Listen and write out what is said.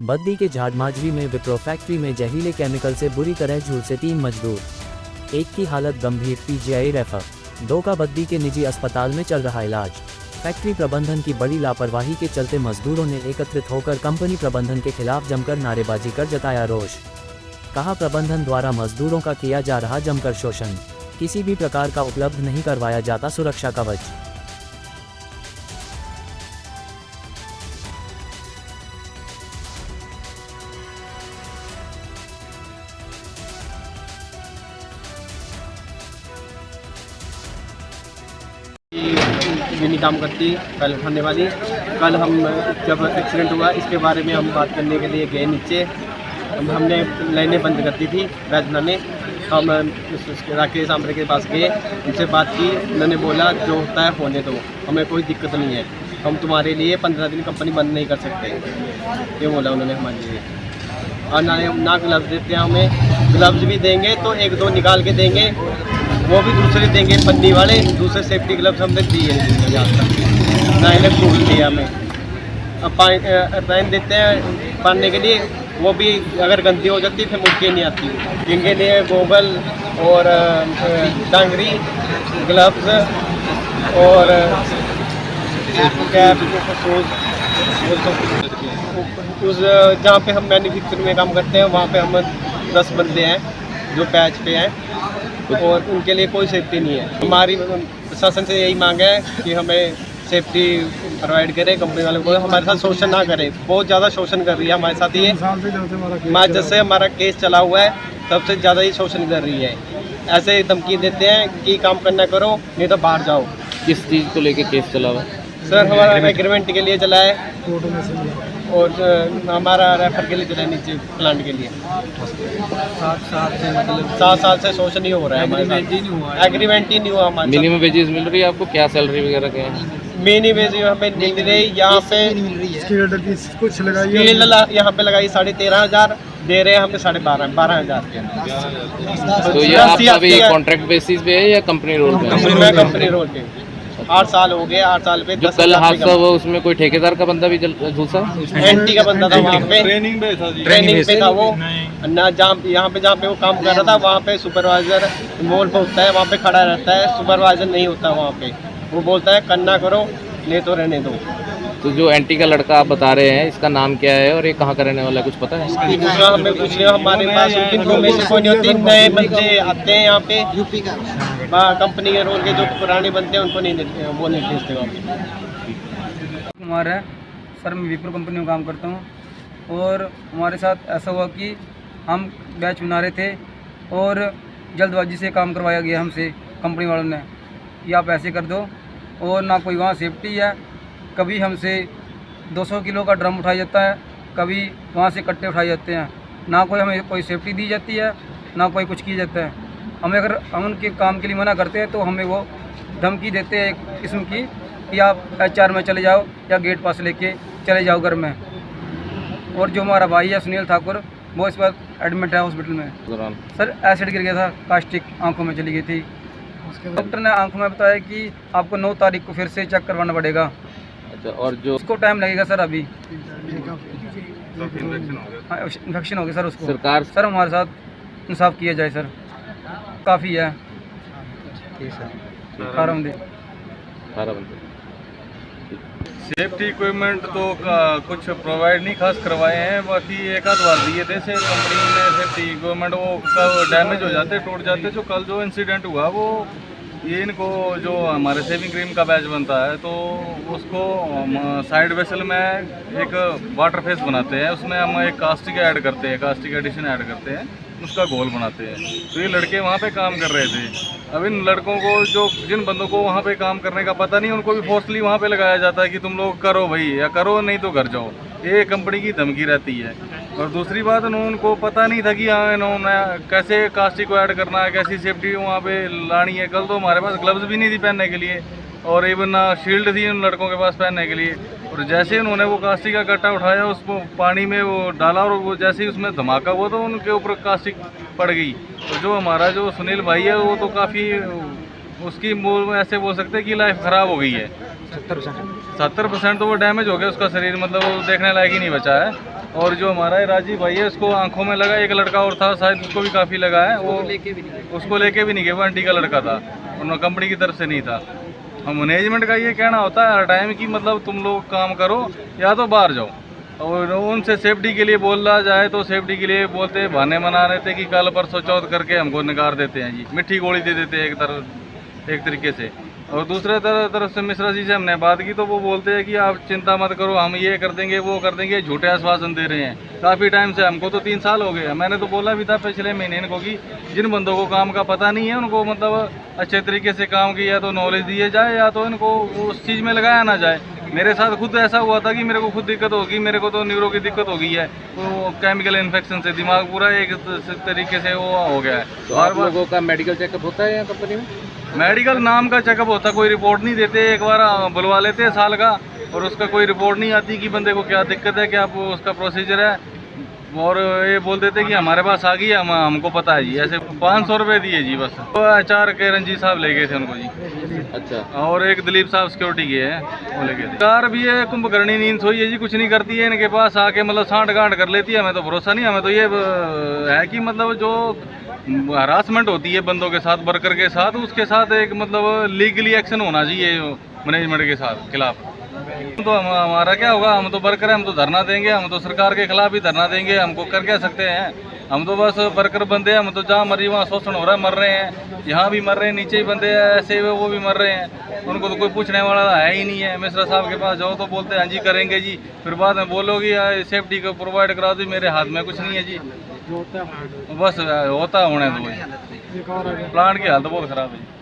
बद्दी के झाड़माजरी में विप्रो फैक्ट्री में जहरीले केमिकल से बुरी तरह झुलसे 3 मजदूर, एक की हालत गंभीर, पीजीआई रेफर, 2 का बद्दी के निजी अस्पताल में चल रहा इलाज। फैक्ट्री प्रबंधन की बड़ी लापरवाही के चलते मजदूरों ने एकत्रित होकर कंपनी प्रबंधन के खिलाफ जमकर नारेबाजी कर जताया रोष। कहा, प्रबंधन द्वारा मजदूरों का किया जा रहा जमकर शोषण, किसी भी प्रकार का उपलब्ध नहीं करवाया जाता सुरक्षा कवच। नहीं काम करती कल खाने वाली। कल हम जब एक्सीडेंट हुआ इसके बारे में हम बात करने के लिए गए नीचे। हमने लाइनें बंद कर दी थी बैच बनाने। हम राकेश आमरे के पास गए, उनसे बात की। उन्होंने बोला जो होता है होने दो, हमें कोई दिक्कत नहीं है, हम तुम्हारे लिए 15 दिन कंपनी बंद नहीं कर सकते, ये बोला उन्होंने हमारे लिए। और ना ग्लव्स देते हैं, हमें ग्लव्स भी देंगे तो 1-2 निकाल के देंगे, वो भी दूसरे देंगे पन्नी वाले। दूसरे सेफ्टी ग्लव्स हमने दिए नहीं आज तक, ना इन्हें भूल दिया हमें। अब पहन देते हैं पहनने के लिए, वो भी अगर गंदी हो जाती फिर मुड़ के नहीं आती। जिनके लिए गोगल और डांगरी, ग्लव्स और कैप, शूज, उस जहाँ पे हम मैन्युफैक्चरिंग में काम करते हैं वहाँ पे हम 10 बंदे हैं जो पैच पे हैं, और उनके लिए कोई सेफ्टी नहीं है। हमारी प्रशासन से यही मांग है कि हमें सेफ्टी प्रोवाइड करे, कंपनी वालों को हमारे साथ शोषण ना करे। बहुत ज़्यादा शोषण कर रही है हमारे साथ ये। जब से हमारा केस चला हुआ है तब से ज़्यादा ही शोषण कर रही है। ऐसे धमकी देते हैं कि काम करना करो नहीं तो बाहर जाओ। किस चीज़ को लेके केस चला हुआ? सर हमारा एग्रीमेंट के लिए चला है और हमारा रेफर के लिए चला है नीचे प्लांट के लिए। 7 साल से शोषण ही हो रहा है हमारे साथ, एग्रीमेंट ही नहीं हुआ हमारे। मिनिमम वेजेस मिल रही है आपको? क्या सैलरी वगैरह क्या है? मिनिमम वेज हमें मिल रही। यहाँ पे कुछ लगाई यहाँ पे लगाई 13,500, दे रहे हैं हमें 12,500 तो ये आपका भी कॉन्ट्रैक्ट बेसिस पे है या कंपनी रोल पे? कंपनी रोल पे 8 साल हो गए। 8 साल पे जो कल हादसा हुआ उसमें कोई ठेकेदार का बंदा भी झुलसा? एनटी का बंदा था वहाँ पे, ट्रेनिंग पे था वो ना। यहाँ पे जहाँ पे वो काम कर रहा था वहाँ पे सुपरवाइजर मोल पे होता है, वहाँ पे खड़ा रहता है। सुपरवाइजर नहीं होता वहाँ पे, वो बोलता है करना करो नहीं तो रहने दो। तो जो एनटी का लड़का आप बता रहे हैं, इसका नाम क्या है और ये कहाँ का रहने वाला है, कुछ पता है? दूसरा हमें कुछ नहीं, हमारे पास उनकी इन्फॉर्मेशन कोई नहीं होती। नए बंदे आते हैं यहाँ पे यूपी का, कंपनी के रोल के जो पुराने बनते हैं उनको नहीं देते, वो नहीं भेजते वहाँ। कुमार है सर, मैं विप्रो कंपनी में काम करता हूँ। और हमारे साथ ऐसा हुआ कि हम बैच बना रहे थे और जल्दबाजी से काम करवाया गया हमसे कंपनी वालों ने कि आप ऐसे कर दो। और ना कोई वहाँ सेफ्टी है, कभी हमसे 200 किलो का ड्रम उठाया जाता है, कभी वहाँ से कट्टे उठाए जाते हैं। ना कोई हमें कोई सेफ्टी दी जाती है, ना कोई कुछ किया जाता है। हमें अगर हम उनके काम के लिए मना करते हैं तो हमें वो धमकी देते हैं एक किस्म की कि आप HR में चले जाओ या गेट पास लेके चले जाओ घर में। और जो हमारा भाई है सुनील ठाकुर, वो इस वक्त एडमिट है हॉस्पिटल में। सर एसिड गिर गया था, कास्टिक आंखों में चली गई थी। डॉक्टर ने आंखों में बताया कि आपको 9 तारीख को फिर से चेक करवाना पड़ेगा। अच्छा, और जो उसको टाइम लगेगा सर। अभी इन्फेक्शन हो गया सर उसको। सरकार सर हमारे साथ इंसाफ किया जाए सर, काफ़ी है। 18 बंदे। सेफ्टी इक्विपमेंट तो कुछ प्रोवाइड नहीं खास करवाए हैं, बाकी एक आध बार दिए थे से कंपनी में सेफ्टी इक्विपमेंट, वो डैमेज हो जाते, टूट जाते। जो कल जो इंसिडेंट हुआ वो ये इनको जो हमारे सेविंग क्रीम का बैच बनता है तो उसको साइड वेसल में एक वाटर फेस बनाते हैं, उसमें हम एक कास्टिक ऐड करते हैं, कास्टिक एडिशन ऐड करते हैं, उसका घोल बनाते हैं। तो ये लड़के वहाँ पे काम कर रहे थे। अब इन लड़कों को जिन बंदों को वहाँ पे काम करने का पता नहीं, उनको भी फोर्सली वहाँ पे लगाया जाता है कि तुम लोग करो भाई, या करो नहीं तो घर जाओ। ये कंपनी की धमकी रहती है। और दूसरी बात, उनको पता नहीं था कि हाँ इन्होंने कैसे कास्टिक को ऐड करना है, कैसी सेफ्टी वहाँ पे लानी है। कल तो हमारे पास ग्लव्स भी नहीं थी पहनने के लिए, और इवन ना शील्ड थी उन लड़कों के पास पहनने के लिए। और जैसे उन्होंने वो कास्टिक का कट्टा उठाया, उसको पानी में वो डाला, और वो जैसे ही उसमें धमाका हुआ तो उनके ऊपर कास्टिक पड़ गई। और जो हमारा जो सुनील भाई है वो तो काफ़ी, उसकी ऐसे बोल सकते हैं कि लाइफ ख़राब हो गई है। 70% तो वो डैमेज हो गया उसका शरीर, मतलब वो देखने लायक ही नहीं बचा है। और जो हमारा ये राजीव भाई है उसको आंखों में लगा, एक लड़का और था शायद उसको भी काफ़ी लगा है, वो उसको लेके भी नहीं गए, वो आंटी का लड़का था, उन्होंने कंपनी की तरफ से नहीं था। हम मैनेजमेंट का ये कहना होता है हर टाइम की मतलब तुम लोग काम करो या तो बाहर जाओ, और उनसे सेफ्टी के लिए बोल रहा जाए तो सेफ्टी के लिए बोलते बहाने बना रहे थे कि कल परसों चौथ करके हमको निकाल देते हैं जी, मिट्टी गोली दे देते हैं एक तरीके से। और दूसरे तरफ से मिश्रा जी से हमने बात की तो वो बोलते हैं कि आप चिंता मत करो, हम ये कर देंगे वो कर देंगे, झूठे आश्वासन दे रहे हैं काफ़ी टाइम से। हमको तो 3 साल हो गए, मैंने तो बोला भी था पिछले महीने इनको कि जिन बंदों को काम का पता नहीं है उनको मतलब अच्छे तरीके से काम की या तो नॉलेज दिए जाए या तो इनको उस चीज़ में लगाया ना जाए। मेरे साथ खुद ऐसा हुआ था कि मेरे को खुद दिक्कत होगी, मेरे को तो न्यूरो की दिक्कत हो गई है, तो केमिकल इन्फेक्शन से दिमाग पूरा एक तरीके से वो हो गया है। तो आप लोगों का मेडिकल चेकअप होता है यहाँ कंपनी में? मेडिकल नाम का चेकअप होता, कोई रिपोर्ट नहीं देते, एक बार बुलवा लेते हैं साल का और उसका कोई रिपोर्ट नहीं आती कि बंदे को क्या दिक्कत है, क्या उसका प्रोसीजर है, और ये बोल देते कि हमारे पास आ गई है, हमको पता है जी। ऐसे 500 रुपये दिए जी बस। तो HR के रंजीत साहब ले गए थे उनको जी। अच्छा। और एक दिलीप साहब सिक्योरिटी के हैं, वो ले गए थे। कार भी है कुंभकर्णी नींद सोई है जी, कुछ नहीं करती है, इनके पास आके मतलब सांठ गांठ कर लेती है। हमें तो भरोसा नहीं, हमें तो ये है कि मतलब जो हरासमेंट होती है बंदों के साथ, वर्कर के साथ, उसके साथ एक मतलब लीगली एक्शन होना चाहिए मैनेजमेंट के साथ खिलाफ। तो हमारा क्या होगा, हम तो वर्कर हैं, हम तो धरना देंगे, हम तो सरकार के खिलाफ ही धरना देंगे, हमको कर क्या सकते हैं, हम तो बस वर्कर बंदे हैं, हम तो जहाँ मर्जी वहाँ शोषण हो रहा है, मर रहे हैं, यहाँ भी मर रहे हैं, नीचे ही बंदे हैं ऐसे वो भी मर रहे हैं, उनको तो कोई पूछने वाला है ही नहीं है। मिश्रा साहब के पास जाओ तो बोलते हैं हाँ जी करेंगे जी, फिर बाद में बोलोगी सेफ्टी को प्रोवाइड करा दो, मेरे हाथ में कुछ नहीं है जी, बस होता होने दो। प्लांट की हालत बहुत ख़राब है।